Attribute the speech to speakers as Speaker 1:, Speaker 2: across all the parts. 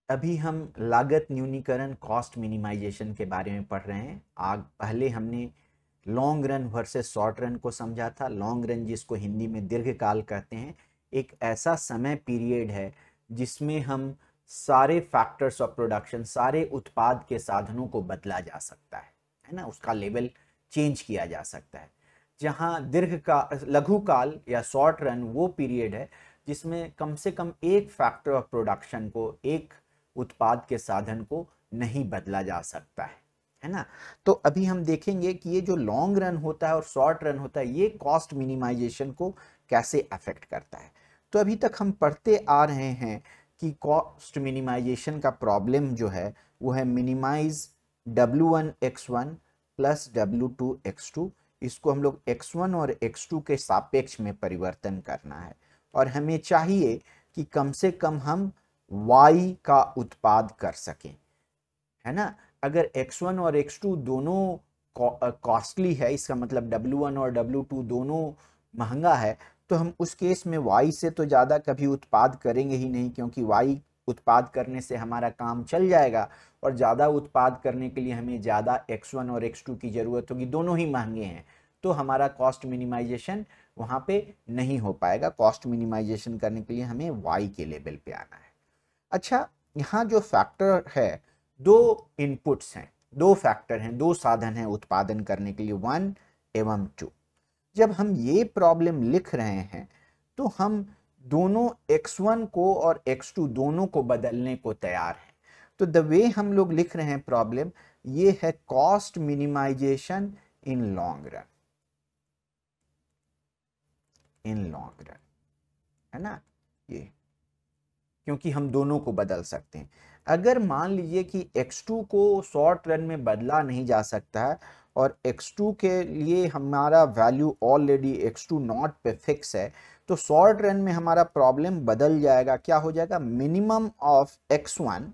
Speaker 1: अभी हम लागत न्यूनीकरण कॉस्ट मिनिमाइजेशन के बारे में पढ़ रहे हैं। आग पहले हमने long run versus short run को समझा था। लॉन्ग रन, जिसको हिंदी में दीर्घकाल कहते हैं, एक ऐसा समय पीरियड है जिसमें हम सारे फैक्टर्स ऑफ प्रोडक्शन, सारे उत्पाद के साधनों को बदला जा सकता है ना, उसका लेवल चेंज किया जा सकता है। जहाँ लघु काल या शॉर्ट रन वो पीरियड है जिसमें कम से कम एक फैक्टर ऑफ प्रोडक्शन को, एक उत्पाद के साधन को नहीं बदला जा सकता है ना। तो अभी हम देखेंगे कि ये जो लॉन्ग रन होता है और शॉर्ट रन होता है, ये कॉस्ट मिनिमाइजेशन को कैसे अफेक्ट करता है। तो अभी तक हम पढ़ते आ रहे हैं कि कॉस्ट मिनिमाइजेशन का प्रॉब्लम जो है वो है minimise W1 X1 plus W2 X2। इसको हम लोग X1 और X2 के सापेक्ष में परिवर्तन करना है और हमें चाहिए कि कम से कम हम Y का उत्पाद कर सकें, है ना। अगर X1 और X2 दोनों कॉस्टली है, इसका मतलब W1 और W2 दोनों महंगा है, तो हम उस केस में Y से तो ज़्यादा कभी उत्पाद करेंगे ही नहीं, क्योंकि Y उत्पाद करने से हमारा काम चल जाएगा और ज़्यादा उत्पाद करने के लिए हमें ज़्यादा X1 और X2 की ज़रूरत होगी, दोनों ही महंगे हैं, तो हमारा कॉस्ट मिनिमाइजेशन वहाँ पे नहीं हो पाएगा। कॉस्ट मिनिमाइजेशन करने के लिए हमें Y के लेवल पे आना है। अच्छा, यहाँ जो फैक्टर है, दो इनपुट्स हैं, दो फैक्टर हैं, दो साधन हैं उत्पादन करने के लिए, 1 एवं 2। जब हम ये प्रॉब्लम लिख रहे हैं तो हम दोनों X1 को और X2 दोनों को बदलने को तैयार हैं। तो द वे हम लोग लिख रहे हैं प्रॉब्लम, ये है cost minimization in long run, in long run, है ना। ये क्योंकि हम दोनों को बदल सकते हैं। अगर मान लीजिए कि X2 को शॉर्ट रन में बदला नहीं जा सकता है और X2 के लिए हमारा वैल्यू ऑलरेडी X2 नॉट पे फिक्स है, तो शॉर्ट रन में हमारा प्रॉब्लम बदल जाएगा। क्या हो जाएगा? Minimum of X1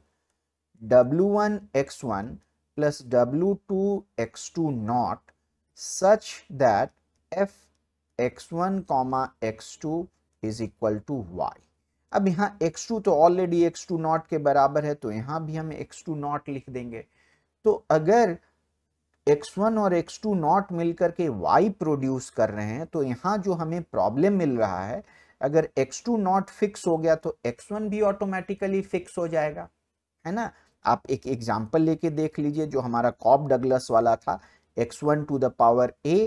Speaker 1: W1 X1 plus W2 X2 naught such that F X1 X2 is equal to Y। अब यहाँ X2 तो ऑलरेडी X2 नॉट के बराबर है, तो यहाँ भी हम X2 नॉट लिख देंगे। तो अगर X1 और X2 नॉट मिलकर के Y प्रोड्यूस कर रहे हैं, तो यहाँ जो हमें प्रॉब्लम मिल रहा है, अगर X2 नॉट फिक्स हो गया तो X1 भी ऑटोमेटिकली फिक्स हो जाएगा, है ना। आप एक एग्जाम्पल लेके देख लीजिए, जो हमारा कॉब डगलस वाला था, X1 to the power A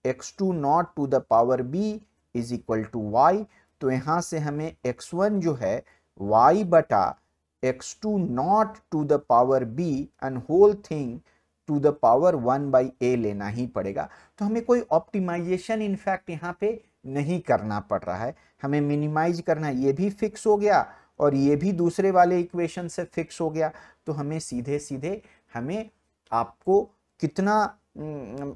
Speaker 1: X2 naught to the power B is equal to Y। तो यहां से हमें X1 जो है Y बटा X2 naught to the power B and whole thing to the power 1/A लेना ही पड़ेगा। तो हमें कोई ऑप्टिमाइजेशन इनफैक्ट यहाँ पे नहीं करना पड़ रहा है, हमें मिनिमाइज करना है। ये भी फिक्स हो गया और ये भी दूसरे वाले इक्वेशन से फिक्स हो गया। तो हमें सीधे सीधे हमें आपको कितना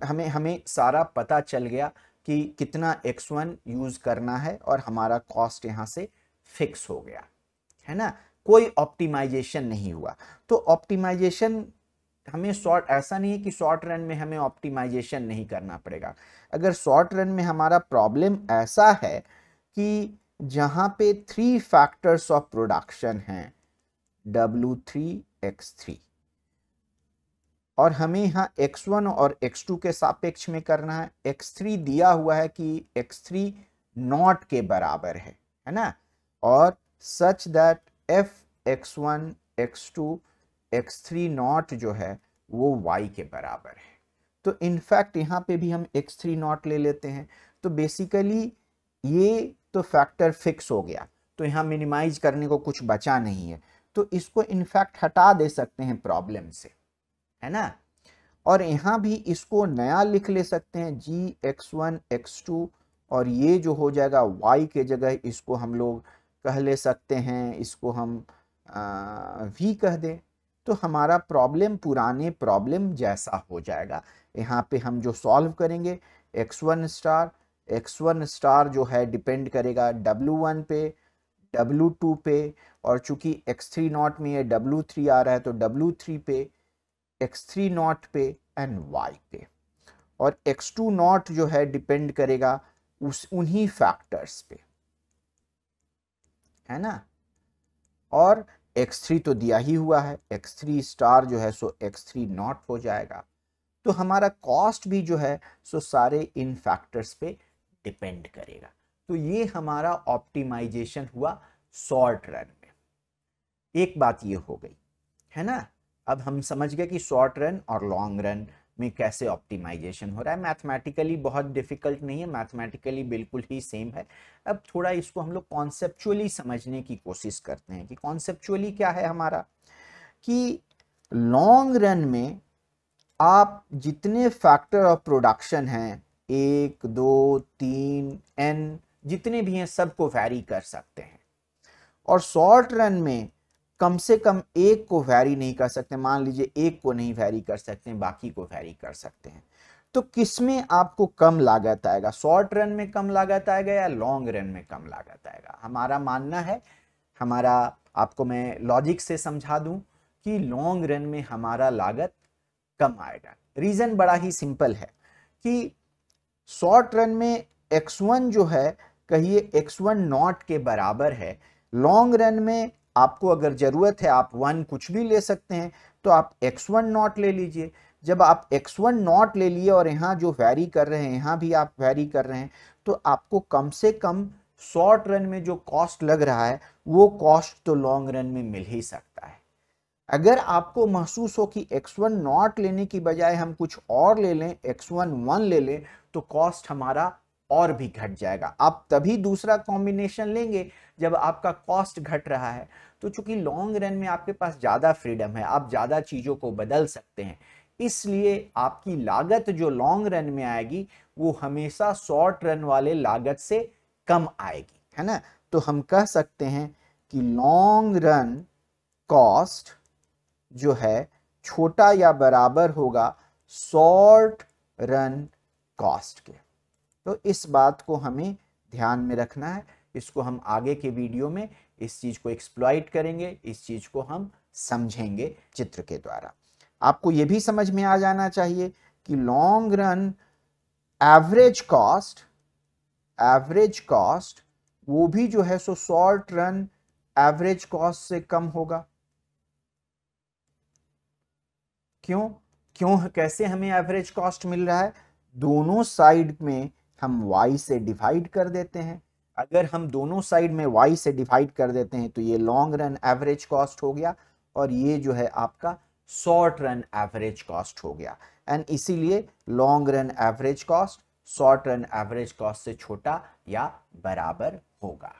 Speaker 1: हमें सारा पता चल गया कि कितना X1 यूज करना है और हमारा कॉस्ट यहाँ से फिक्स हो गया, है ना। कोई ऑप्टिमाइजेशन नहीं हुआ। तो ऑप्टिमाइजेशन हमें ऐसा नहीं है कि शॉर्ट रन में हमें ऑप्टिमाइजेशन नहीं करना पड़ेगा। अगर शॉर्ट रन में हमारा प्रॉब्लम ऐसा है कि जहां पे 3 फैक्टर्स ऑफ प्रोडक्शन हैं, W3 X3, और हमें यहाँ X1 और X2 के सापेक्ष में करना है। X3 दिया हुआ है कि X3 नॉट के बराबर है ना, और सच that F X1 X2 X3 not जो है वो Y के बराबर है। तो इनफैक्ट यहाँ पे भी हम X3 नॉट ले लेते हैं। तो बेसिकली ये तो फैक्टर फिक्स हो गया, तो यहाँ मिनिमाइज करने को कुछ बचा नहीं है, तो इसको इनफैक्ट हटा दे सकते हैं प्रॉब्लम से, है ना। और यहाँ भी इसको नया लिख ले सकते हैं, G X1 X2, और ये जो हो जाएगा Y के जगह इसको हम लोग कह ले सकते हैं, इसको हम V कह दें। तो हमारा प्रॉब्लम पुराने प्रॉब्लम जैसा हो जाएगा। यहाँ पे हम जो सॉल्व करेंगे, X1 स्टार जो है डिपेंड करेगा W1 पे, W2 पे, और चूंकि X3 नॉट में ये W3 आ रहा है तो W3 पे, X3 नॉट पे एंड Y पे, और X2 नॉट जो है डिपेंड करेगा उन्हीं फैक्टर्स पे, है ना। और x3 तो दिया ही हुआ है, x3 स्टार जो है सो x3 नॉट हो जाएगा। तो हमारा कॉस्ट भी जो है सो सारे इन फैक्टर्स पे डिपेंड करेगा। तो ये हमारा ऑप्टिमाइजेशन हुआ शॉर्ट रन में। एक बात ये हो गई है ना। अब हम समझ गए कि शॉर्ट रन और लॉन्ग रन में कैसे ऑप्टिमाइजेशन हो रहा है। मैथमेटिकली बहुत डिफिकल्ट नहीं है, मैथमेटिकली बिल्कुल ही सेम है। अब थोड़ा इसको हम लोग कॉन्सेप्चुअली समझने की कोशिश करते हैं कि कॉन्सेप्चुअली क्या है हमारा, कि लॉन्ग रन में आप जितने फैक्टर ऑफ प्रोडक्शन हैं, 1 2 3 n जितने भी हैं सबको वैरी कर सकते हैं। और शॉर्ट रन में कम से कम एक को वैरी नहीं कर सकते। मान लीजिए एक को नहीं वैरी कर सकते हैं, बाकी को वैरी कर सकते हैं। तो किसमें आपको कम लागत आएगा, शॉर्ट रन में कम लागत आएगा या लॉन्ग रन में कम लागत आएगा? हमारा मानना है, हमारा आपको मैं लॉजिक से समझा दूं कि लॉन्ग रन में हमारा लागत कम आएगा। रीजन बड़ा ही सिंपल है कि शॉर्ट रन में x1 जो है कहिए x1 नॉट के बराबर है। लॉन्ग रन में आपको अगर जरूरत है आप 1 कुछ भी ले सकते हैं, तो आप x1 नॉट ले लीजिए। जब आप x1 नॉट ले लिए और यहाँ जो वैरी कर रहे हैं यहाँ भी आप वैरी कर रहे हैं, तो आपको कम से कम शॉर्ट रन में जो कॉस्ट लग रहा है वो कॉस्ट तो लॉन्ग रन में मिल ही सकता है। अगर आपको महसूस हो कि x1 नॉट लेने की बजाय हम कुछ और ले लें, x1 1 ले लें, तो कॉस्ट हमारा और भी घट जाएगा। आप तभी दूसरा कॉम्बिनेशन लेंगे जब आपका कॉस्ट घट रहा है। तो चूंकि लॉन्ग रन में आपके पास ज़्यादा फ्रीडम है, आप ज़्यादा चीज़ों को बदल सकते हैं, इसलिए आपकी लागत जो लॉन्ग रन में आएगी वो हमेशा शॉर्ट रन वाले लागत से कम आएगी, है ना। तो हम कह सकते हैं कि लॉन्ग रन कॉस्ट जो है छोटा या बराबर होगा शॉर्ट रन कॉस्ट के। तो इस बात को हमें ध्यान में रखना है। इसको हम आगे के वीडियो में इस चीज को एक्सप्लॉइट करेंगे, इस चीज को हम समझेंगे चित्र के द्वारा। आपको यह भी समझ में आ जाना चाहिए कि लॉन्ग रन एवरेज कॉस्ट वो भी जो है so short run average cost से कम होगा। क्यों कैसे हमें एवरेज कॉस्ट मिल रहा है? दोनों साइड में हम y से डिवाइड कर देते हैं। अगर हम दोनों साइड में y से डिवाइड कर देते हैं तो ये लॉन्ग रन एवरेज कॉस्ट हो गया और ये जो है आपका शॉर्ट रन एवरेज कॉस्ट हो गया। एंड इसीलिए long run average cost short run average cost से छोटा या बराबर होगा।